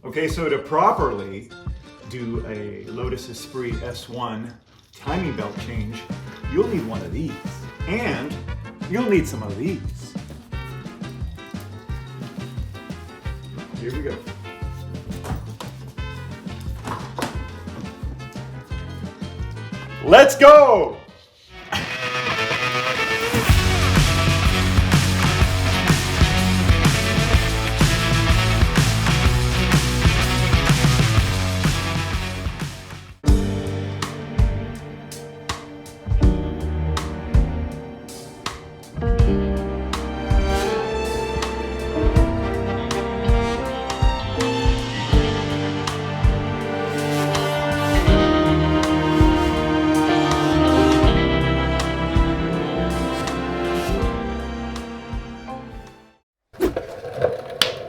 Okay, so to properly do a Lotus Esprit S1 timing belt change, you'll need one of these. And you'll need some of these. Here we go. Let's go!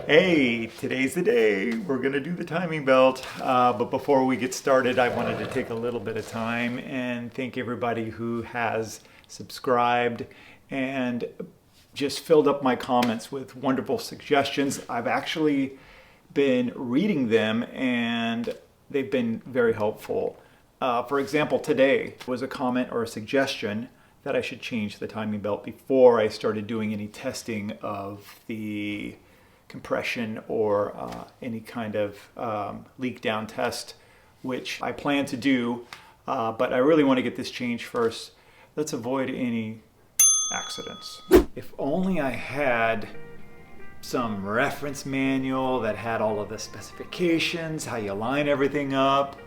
Hey, today's the day. We're gonna do the timing belt. But before we get started, I wanted to take a little bit of time and thank everybody who has subscribed and just filled up my comments with wonderful suggestions. I've actually been reading them and they've been very helpful. For example, today was a comment or a suggestion that I should change the timing belt before I started doing any testing of the compression or any kind of leak down test, which I plan to do, but I really want to get this changed first. Let's avoid any accidents. If only I had some reference manual that had all of the specifications, how you line everything up.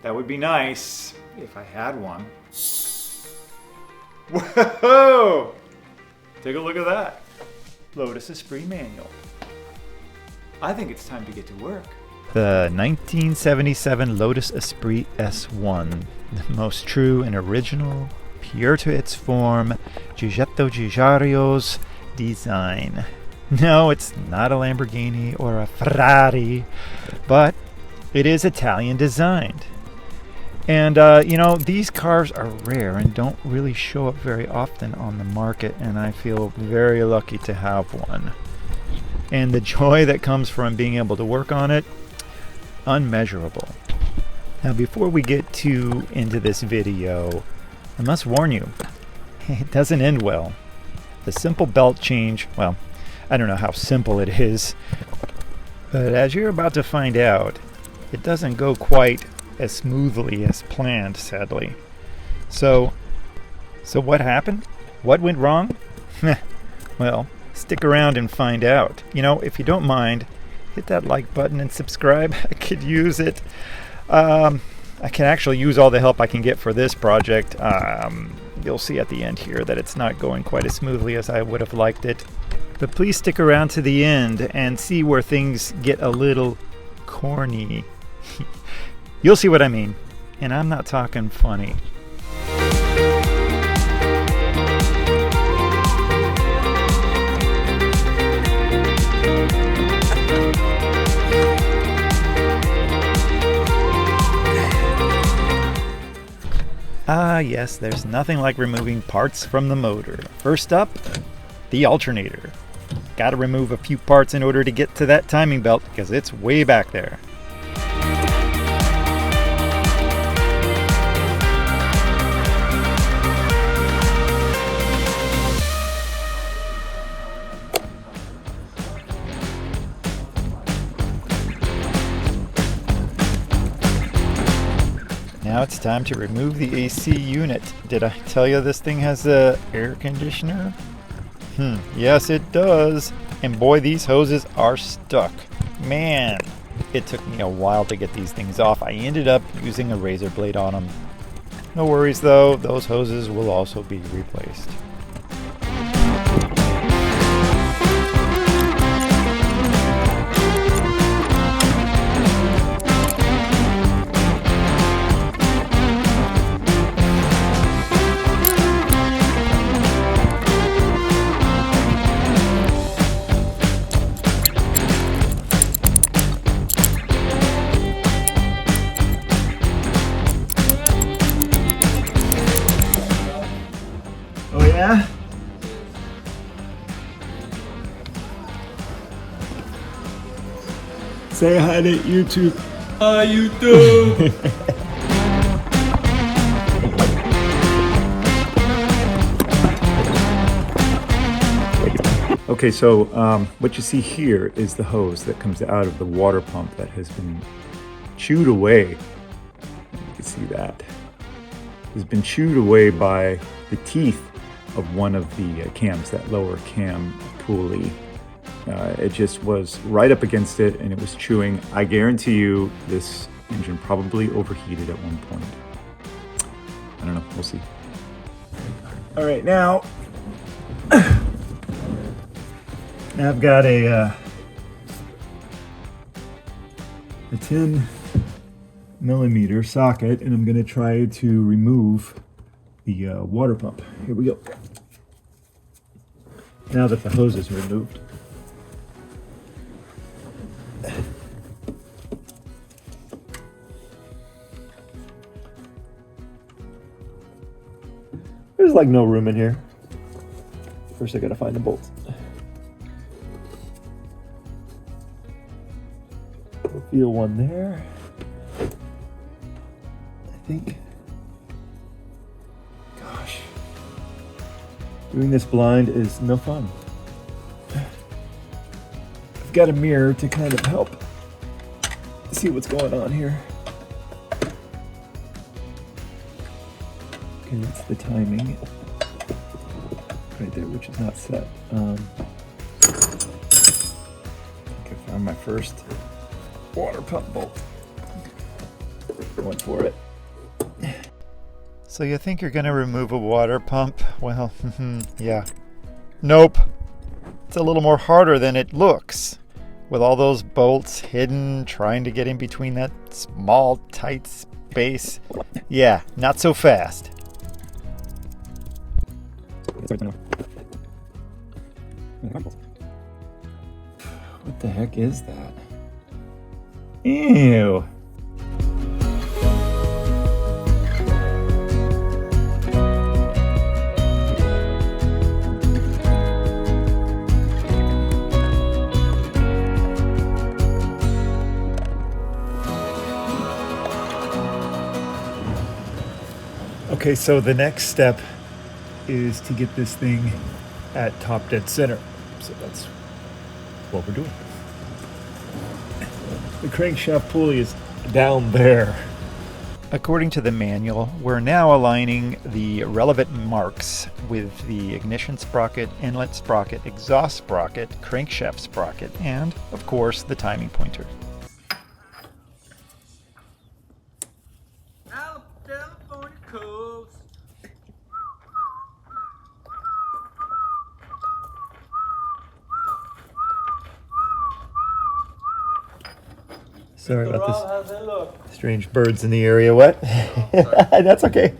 That would be nice if I had one. Whoa! Take a look at that. Lotus Esprit manual. I think it's time to get to work. The 1977 Lotus Esprit S1, the most true and original, pure to its form, Giuseppe Giugiaro's design. No, it's not a Lamborghini or a Ferrari, but it is Italian designed. And, these cars are rare and don't really show up very often on the market, and I feel very lucky to have one. And the joy that comes from being able to work on it, unmeasurable. Now, before we get too into this video, I must warn you, it doesn't end well. The simple belt change, well, I don't know how simple it is, but as you're about to find out, it doesn't go quite as smoothly as planned, sadly. So what happened? What went wrong? Well, stick around and find out. If you don't mind, hit that like button and subscribe. I could use it. I can actually use all the help I can get for this project. You'll see at the end here that it's not going quite as smoothly as I would have liked it. But please stick around to the end and see where things get a little corny. You'll see what I mean. And I'm not talking funny. Ah, yes, there's nothing like removing parts from the motor. First up, the alternator. Gotta remove a few parts in order to get to that timing belt because it's way back there. Now it's time to remove the AC unit. Did I tell you this thing has a air conditioner? Yes it does. And boy, these hoses are stuck. Man, it took me a while to get these things off. I ended up using a razor blade on them. No worries though, those hoses will also be replaced. Say hi to YouTube. Hi, YouTube. Okay, so what you see here is the hose that comes out of the water pump that has been chewed away. You can see that. It's been chewed away by the teeth of one of the cams, that lower cam pulley. It just was right up against it and it was chewing. I guarantee you this engine probably overheated at one point. I don't know, we'll see. All right, now I've got a 10mm socket and I'm gonna try to remove the water pump. Here we go. Now that the hose is removed. There's like no room in here. First I gotta find the bolts. Feel one there, I think. Gosh, doing this blind is no fun. I've got a mirror to kind of help see what's going on here. Okay, that's the timing right there, which is not set. I think I found my first water pump bolt. Going for it. So you think you're gonna remove a water pump? Well, yeah. Nope. It's a little more harder than it looks. With all those bolts hidden, trying to get in between that small, tight space. Yeah, not so fast. What the heck is that? Ew. Okay, so the next step is to get this thing at top dead center. So that's what we're doing. The crankshaft pulley is down there. According to the manual, we're now aligning the relevant marks with the ignition sprocket, inlet sprocket, exhaust sprocket, crankshaft sprocket, and, of course, the timing pointer. California coast. Sorry about this. How's it look? Strange birds in the area. What? Oh, that's okay.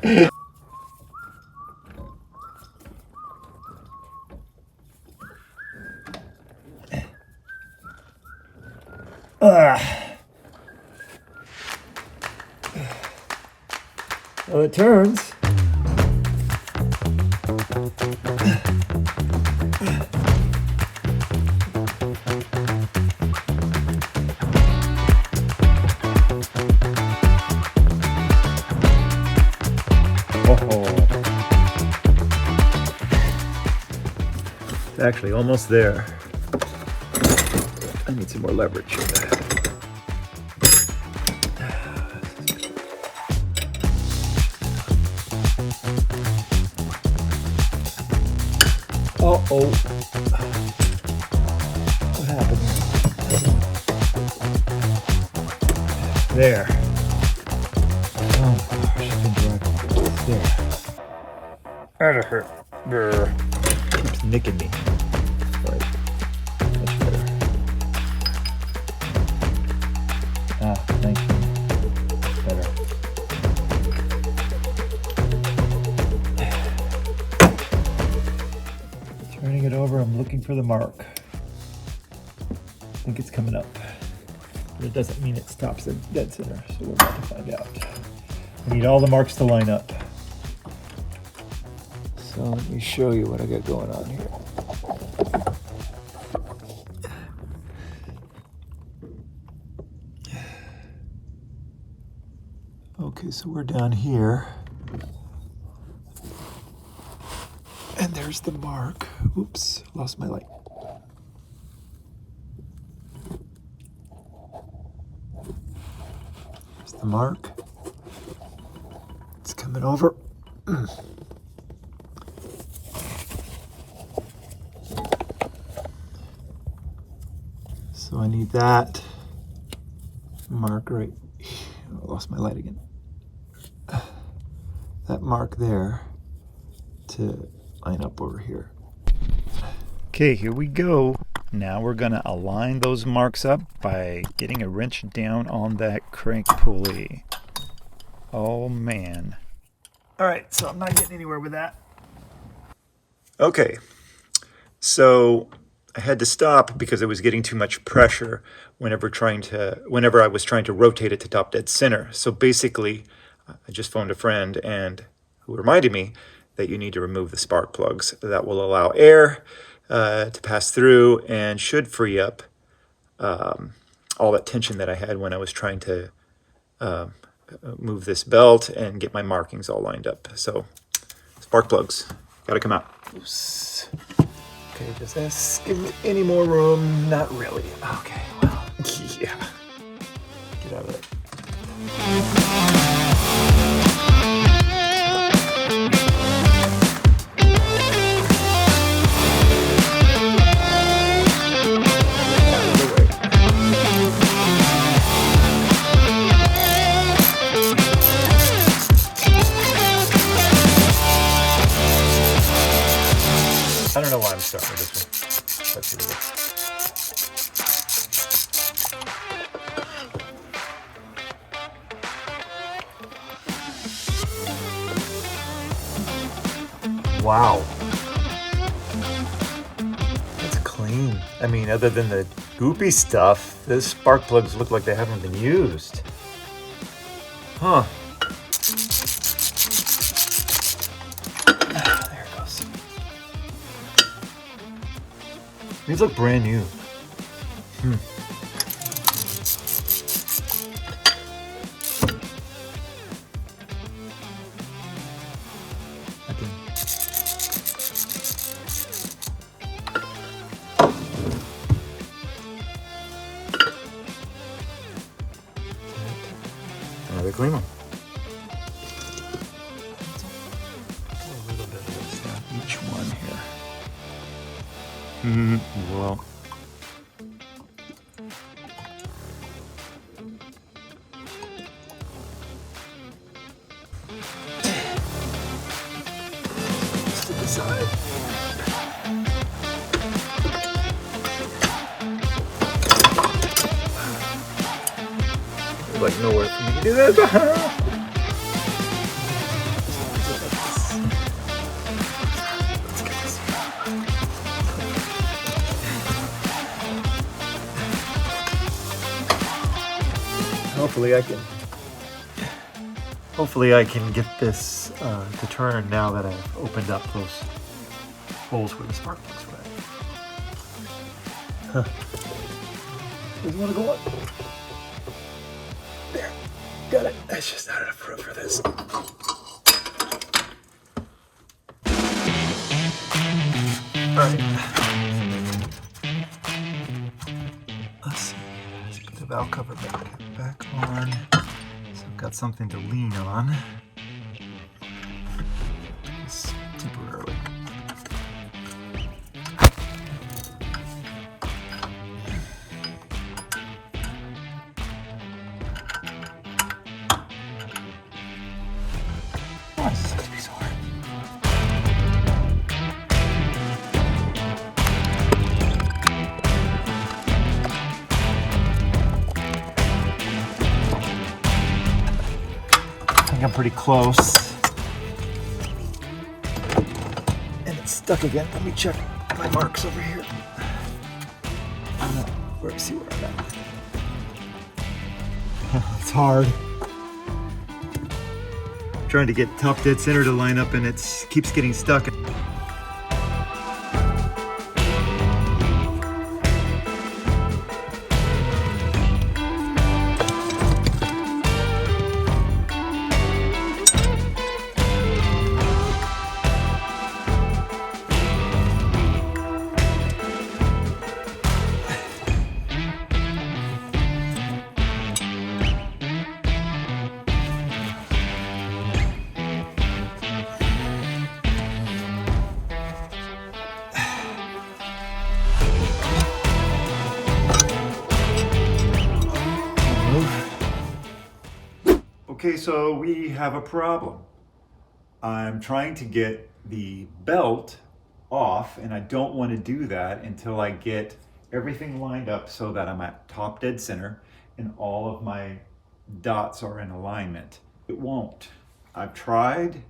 Well, it turns. It's actually almost there. I need some more leverage. Uh-oh. What happened? There. Oh gosh, I've been driving. There. Out of here. Brr. Keeps nicking me. Right. Much better. Ah, thank you. Better. Turning it over, I'm looking for the mark. I think it's coming up. But it doesn't mean it stops at dead center, so we're about to find out. I need all the marks to line up. So let me show you what I got going on here. Okay, so we're down here. And there's the mark. Oops, lost my light. There's the mark. It's coming over. So I need that mark right. I lost my light again. That mark there to line up over here. Okay, here we go. Now we're gonna align those marks up by getting a wrench down on that crank pulley. Oh man. Alright, so I'm not getting anywhere with that. Okay, so I had to stop because it was getting too much pressure whenever I was trying to rotate it to top dead center. So basically, I just phoned a friend and who reminded me that you need to remove the spark plugs. That will allow air to pass through and should free up all that tension that I had when I was trying to move this belt and get my markings all lined up. So spark plugs gotta come out. Oops. Okay, does this give me any more room? Not really. Okay, well, yeah. Get out of it. I don't know why I'm starting with this one. Let's see what it is. Wow. That's clean. I mean, other than the goopy stuff, those spark plugs look like they haven't been used. Huh. There it goes. These look brand new. Another clean one. A little bit of this down each one here. Well. To the side. There's like nowhere for me to do that. Hopefully I can get this to turn now that I've opened up those holes where the spark plugs were at. Doesn't want to go on. There, got it. That's just not enough room for this. All right. Let's see. Let's put the valve cover back on. So I've got something to lean on. Just temporarily. Oh, this sucks to be so hard. I think I'm pretty close. And it's stuck again. Let me check my marks over here. See where I'm at. It's hard. I'm trying to get top dead center to line up and it keeps getting stuck. Okay, so we have a problem. I'm trying to get the belt off, and I don't want to do that until I get everything lined up so that I'm at top dead center and all of my dots are in alignment. It won't. I've tried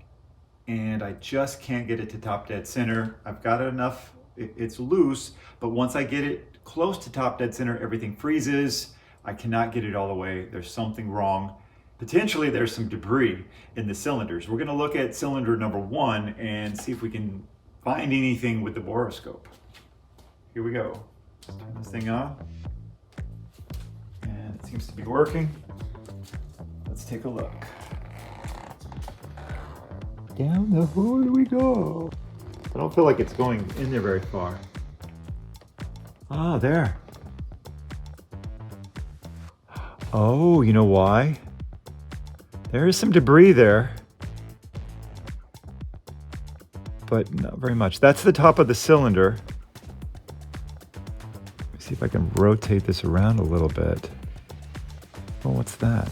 and I just can't get it to top dead center. I've got it enough, it's loose, but once I get it close to top dead center, everything freezes. I cannot get it all the way. There's something wrong. Potentially there's some debris in the cylinders. We're gonna look at cylinder number 1 and see if we can find anything with the borescope. Here we go. Let's turn this thing on. And it seems to be working. Let's take a look. Down the hole we go. I don't feel like it's going in there very far. Ah, there. Oh, you know why? There is some debris there, but not very much. That's the top of the cylinder. Let me see if I can rotate this around a little bit. Oh, what's that?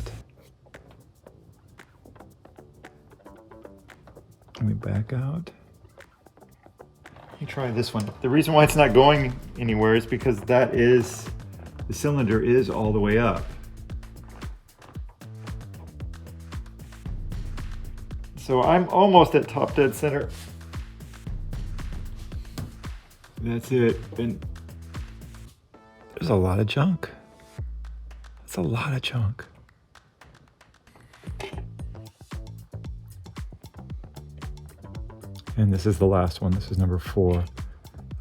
Let me back out. Let me try this one. The reason why it's not going anywhere is because the cylinder is all the way up. So I'm almost at top dead center. That's it. And there's a lot of junk. That's a lot of junk. And this is the last one. This is number 4.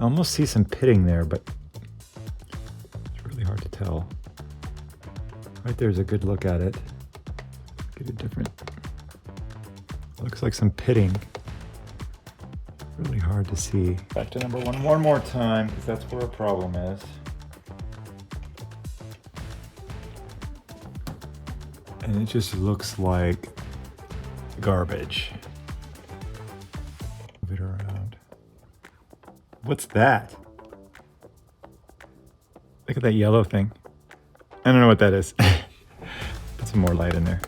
I almost see some pitting there, but it's really hard to tell. Right there's a good look at it. Get a different... Looks like some pitting. Really hard to see. Back to number 1 one more time, because that's where a problem is. And it just looks like garbage. Move it around. What's that? Look at that yellow thing. I don't know what that is. Put some more light in there.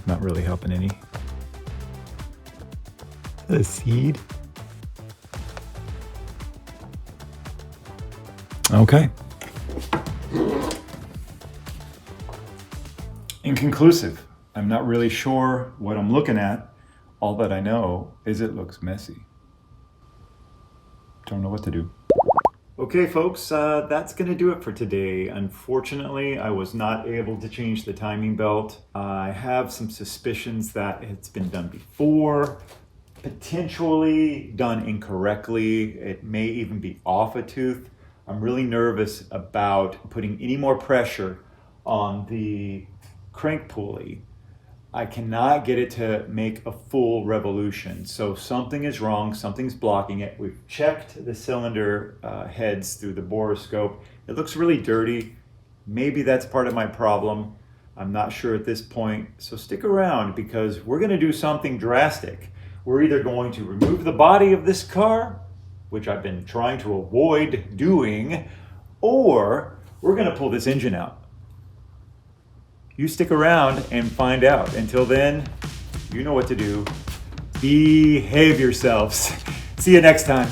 Not really helping any. Is that a seed? Okay. Inconclusive. I'm not really sure what I'm looking at. All that I know is it looks messy. Don't know what to do. Okay, folks, that's going to do it for today. Unfortunately, I was not able to change the timing belt. I have some suspicions that it's been done before, potentially done incorrectly. It may even be off a tooth. I'm really nervous about putting any more pressure on the crank pulley. I cannot get it to make a full revolution. So something is wrong, something's blocking it. We've checked the cylinder heads through the borescope. It looks really dirty. Maybe that's part of my problem. I'm not sure at this point. So stick around because we're gonna do something drastic. We're either going to remove the body of this car, which I've been trying to avoid doing, or we're gonna pull this engine out. You stick around and find out. Until then, you know what to do. Behave yourselves. See you next time.